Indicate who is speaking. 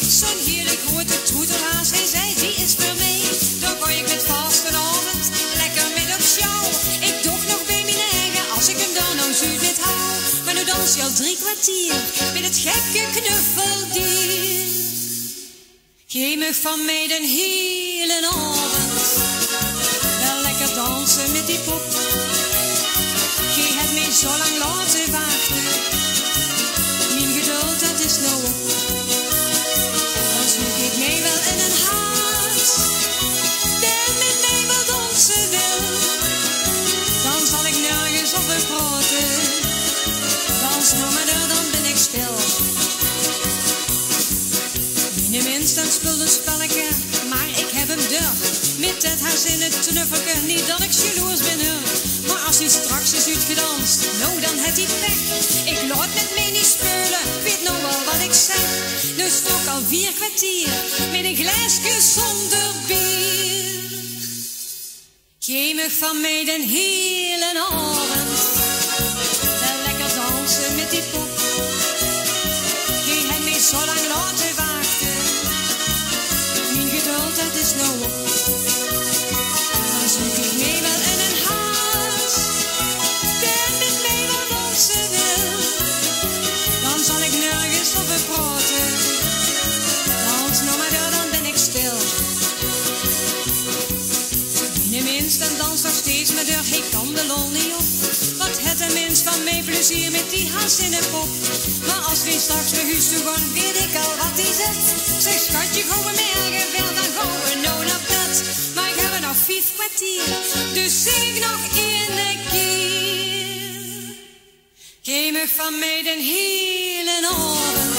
Speaker 1: Zo'n hele grote toetelaars, hij zei, die is voor mij. Dan kon ik met vastenavond lekker met op show. Ik doch nog bij mijn eigen, als ik hem dan nou zuid met hou. Maar nu dans je al 3 kwartier met het gekke knuffeldier. Geef me van mij de hele avond wel lekker dansen met die pop. Gij hebt mij zo lang laten wachten, mijn geduld dat is nou op. Dan zoek ik mij wel in een haat, die met mij wel dansen wil. Dan zal ik nergens over praten, dans nou maar door, dan ben ik stil. Mijn minst een spullenspelletje, maar ik heb hem durf. Met het haar in het knuffelke, niet dat ik jaloers ben hoor. Maar als hij straks is uitgedanst, nou dan het hij pech. Ik laat met mij niet spelen, weet nou wel wat ik zeg. Dus ook al 4 kwartier, met een glaasje zonder bier. Geef me van mij de hele avond wel lekker dansen met die pop. Gij hebt mij zo lang laten wachten, mijn geduld dat is nou op. Dan zoek ik mij wel in een haas, die met mij wel dansen wil. Dan zal ik nergens over praten, dans nou maar door, dan ben ik stil. Mijn minst en dans nog steeds maar door, ik kan de lol niet op. Wat het een mens van mij plezier met die haas in de pop. Maar als we straks naar huis toe gaan, weet ik al wat hij zegt. Zeg schatje, gaan we merken, wel dan gaan we nou naar bed. Maar ik heb er nog 4 kwartier, dus zing nog 1 keer. Geef me van mij de hele avond